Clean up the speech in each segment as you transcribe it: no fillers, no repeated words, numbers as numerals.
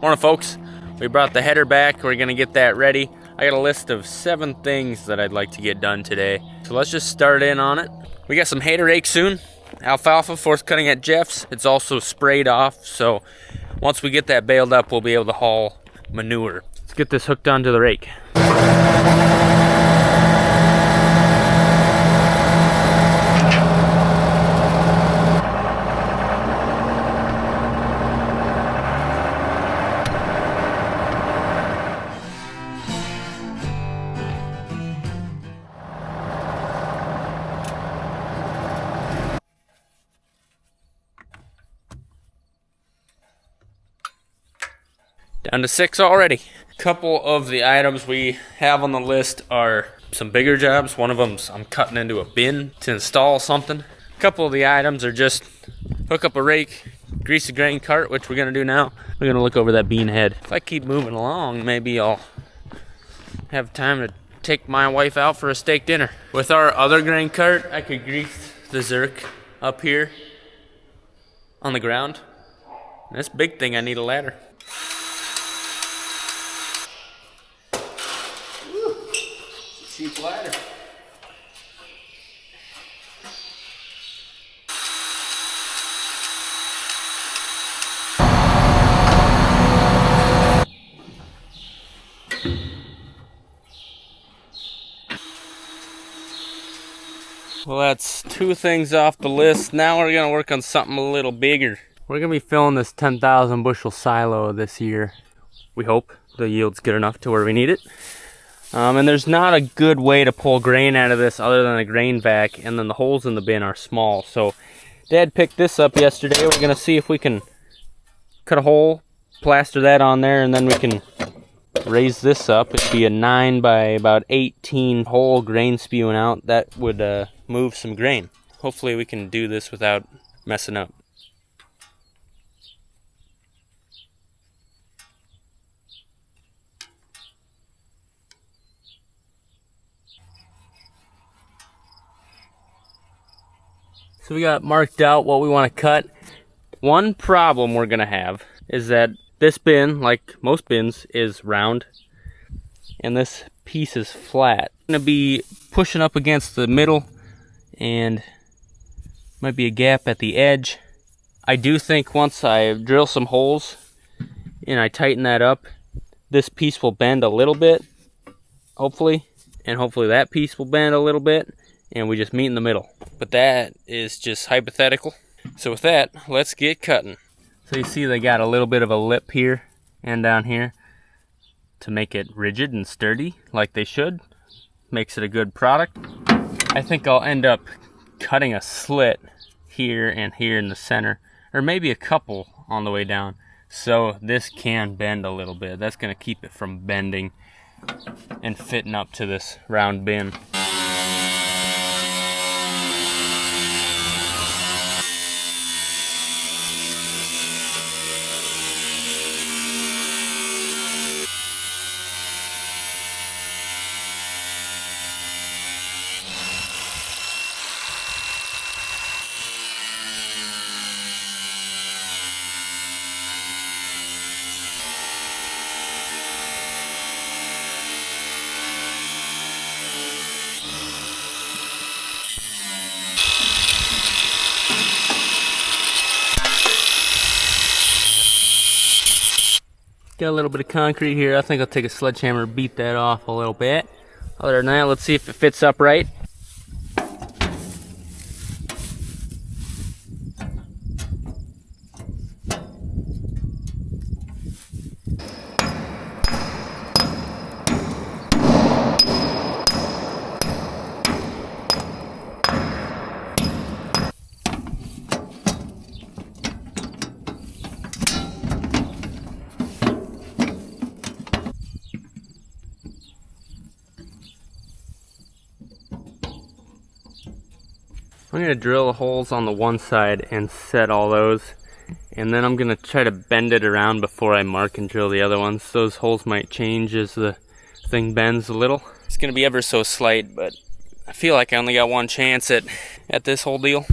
Morning, folks. We brought the header back. We're gonna get that ready. I got a list of 7 things that I'd like to get done today. So let's just start in on it. We got some hay to rake soon. Alfalfa force cutting at Jeff's. It's also sprayed off, so once we get that baled up, we'll be able to haul manure. Let's get this hooked onto the rake. Down to 6 already. A couple of the items we have on the list are some bigger jobs. One of them's I'm cutting into a bin to install something. A couple of the items are just hook up a rake, grease a grain cart, which we're gonna do now. We're gonna look over that bean head. If I keep moving along, maybe I'll have time to take my wife out for a steak dinner. With our other grain cart, I could grease the zerk up here on the ground. And this big thing, I need a ladder. Cheap ladder. Well, that's 2 things off the list. Now we're gonna work on something a little bigger. We're gonna be filling this 10,000 bushel silo this year. We hope the yield's good enough to where we need it. And there's not a good way to pull grain out of this other than a grain vac, and then the holes in the bin are small. So Dad picked this up yesterday. We're gonna see if we can cut a hole, plaster that on there, and then we can raise this up. It'd be a 9 by about 18 hole grain spewing out. That would move some grain. Hopefully we can do this without messing up. So we got marked out what we want to cut. One problem we're gonna have is that this bin, like most bins, is round and this piece is flat. I'm gonna be pushing up against the middle and might be a gap at the edge. I do think once I drill some holes and I tighten that up, this piece will bend a little bit, hopefully, and hopefully that piece will bend a little bit, and we just meet in the middle. But that is just hypothetical. So with that, let's get cutting. So you see they got a little bit of a lip here and down here to make it rigid and sturdy like they should. Makes it a good product. I think I'll end up cutting a slit here and here in the center, or maybe a couple on the way down, so this can bend a little bit. That's gonna keep it from bending and fitting up to this round bin. Got a little bit of concrete here. I think I'll take a sledgehammer, beat that off a little bit. Other than that, let's see if it fits up right. I'm going to drill holes on the one side and set all those, and then I'm going to try to bend it around before I mark and drill the other ones. Those holes might change as the thing bends a little. It's going to be ever so slight, but I feel like I only got one chance at this whole deal.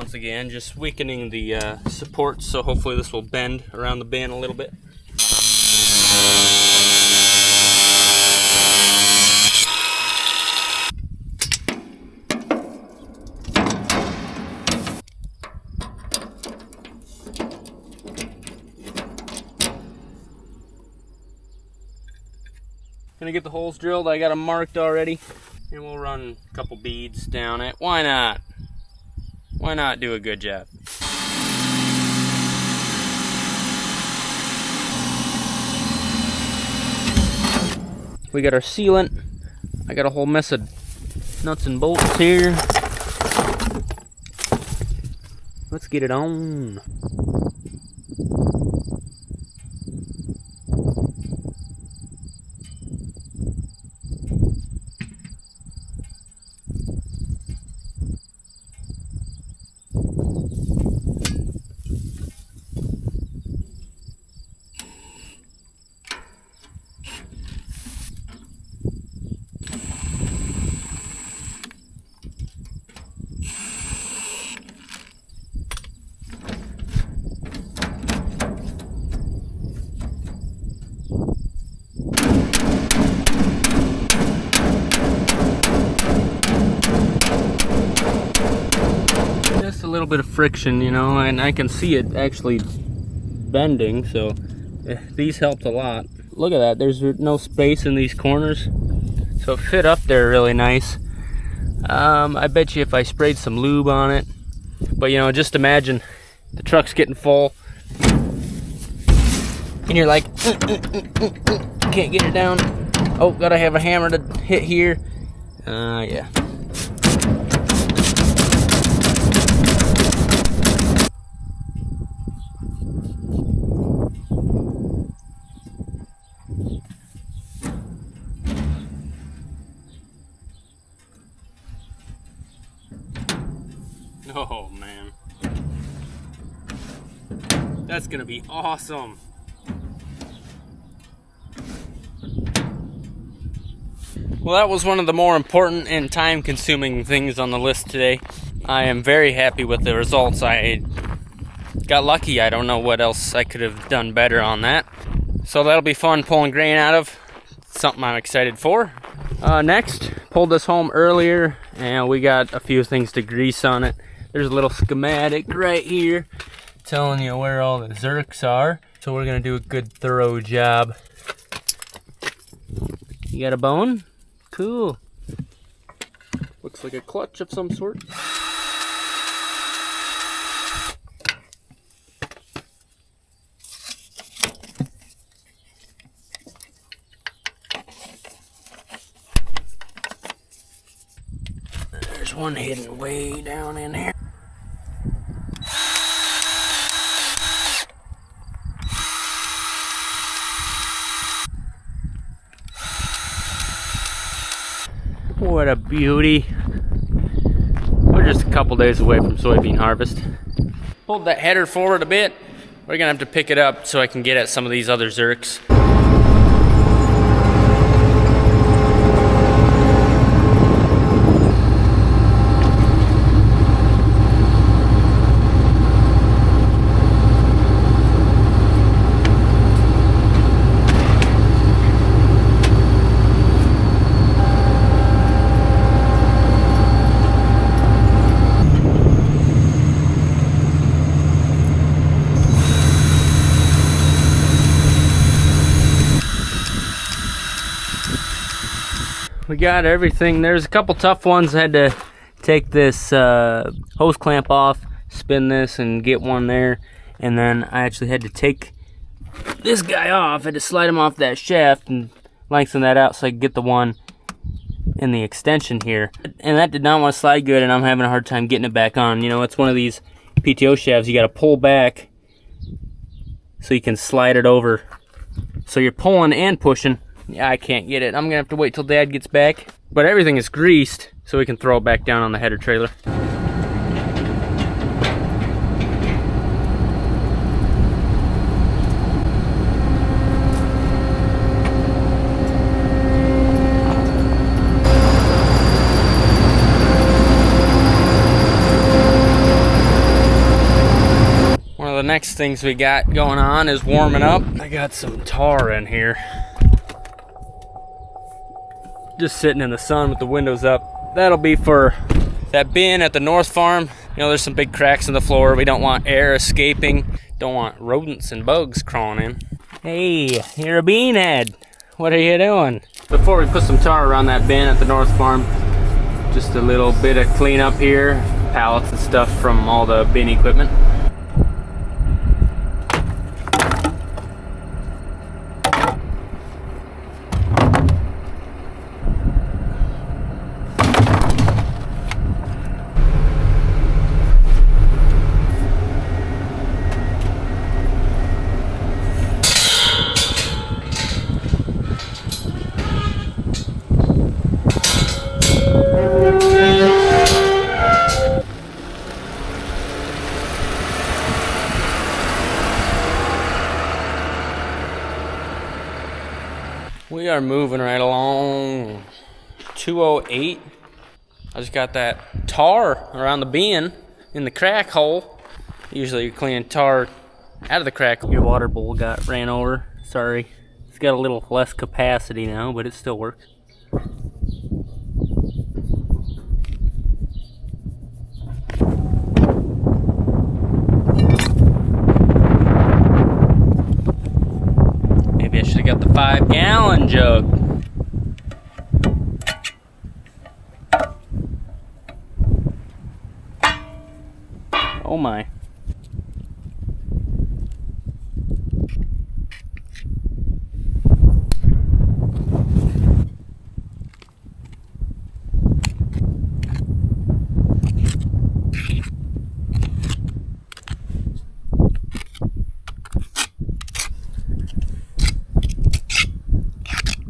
once again, just weakening the support, so hopefully this will bend around the bin a little bit. Gonna get the holes drilled. I got them marked already, and we'll run a couple beads down it. Why not? Why not do a good job? We got our sealant. I got a whole mess of nuts and bolts here. Let's get it on. A little bit of friction, you know, and I can see it actually bending, so these helped a lot. Look at that, there's no space in these corners, so it fit up there really nice. I bet you if I sprayed some lube on it, but you know, just imagine the truck's getting full and you're like can't get it down. Oh, gotta have a hammer to hit here. Yeah. Oh man, that's gonna be awesome. Well, that was one of the more important and time-consuming things on the list today. I am very happy with the results. I got lucky. I don't know what else I could have done better on that. So that'll be fun pulling grain out of. Something I'm excited for. Next, pulled this home earlier and we got a few things to grease on it. There's a little schematic right here telling you where all the zerks are. So we're gonna do a good thorough job. You got a bone? Cool. Looks like a clutch of some sort. There's one hidden way down in here. What a beauty. We're just a couple days away from soybean harvest. Pulled that header forward a bit. We're gonna have to pick it up so I can get at some of these other zerks. We got everything. There's a couple tough ones. I had to take this hose clamp off, spin this and get one there, and then I actually had to take this guy off. I had to slide him off that shaft and lengthen that out so I could get the one in the extension here, and that did not want to slide good, and I'm having a hard time getting it back on. You know, it's one of these PTO shafts you got to pull back so you can slide it over, so you're pulling and pushing. Yeah, I can't get it. I'm gonna have to wait till Dad gets back. But everything is greased, so we can throw it back down on the header trailer. next things we got going on is warming up. I got some tar in here. Just sitting in the sun with the windows up. That'll be for that bin at the North Farm. You know, there's some big cracks in the floor. We don't want air escaping. Don't want rodents and bugs crawling in. Hey, you're a beanhead. What are you doing? Before we put some tar around that bin at the North Farm, just a little bit of cleanup here. Pallets and stuff from all the bin equipment. We are moving right along. 208. I just got that tar around the bin in the crack hole. Usually you're cleaning tar out of the crack. Your water bowl got ran over. Sorry. It's got a little less capacity now, but it still works. Maybe I should have got the 5-gallon jug. Oh my.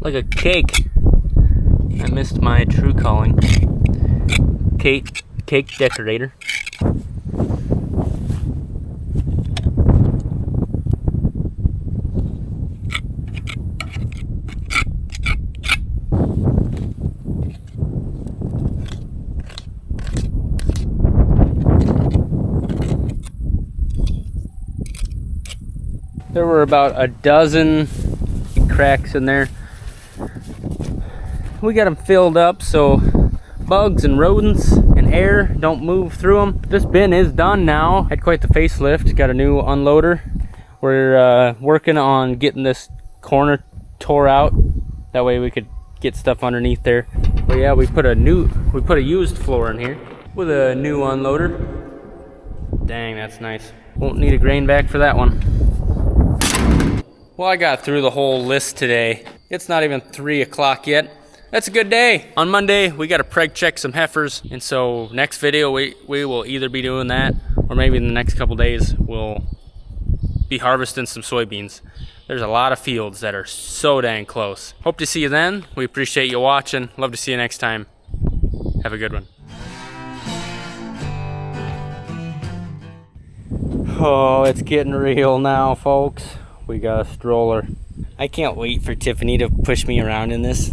Like a cake. I missed my true calling. Cake decorator. There were about a dozen cracks in there. We got them filled up so bugs and rodents and air don't move through them. This bin is done now. Had quite the facelift. Got a new unloader. We're working on getting this corner tore out. That way we could get stuff underneath there. But yeah, we put a used floor in here with a new unloader. Dang, that's nice. Won't need a grain bag for that one. Well, I got through the whole list today. It's not even 3 o'clock yet. That's a good day. On Monday, we got to preg check some heifers. And so next video, we will either be doing that or maybe in the next couple days, we'll be harvesting some soybeans. There's a lot of fields that are so dang close. Hope to see you then. We appreciate you watching. Love to see you next time. Have a good one. Oh, it's getting real now, folks. We got a stroller. I can't wait for Tiffany to push me around in this.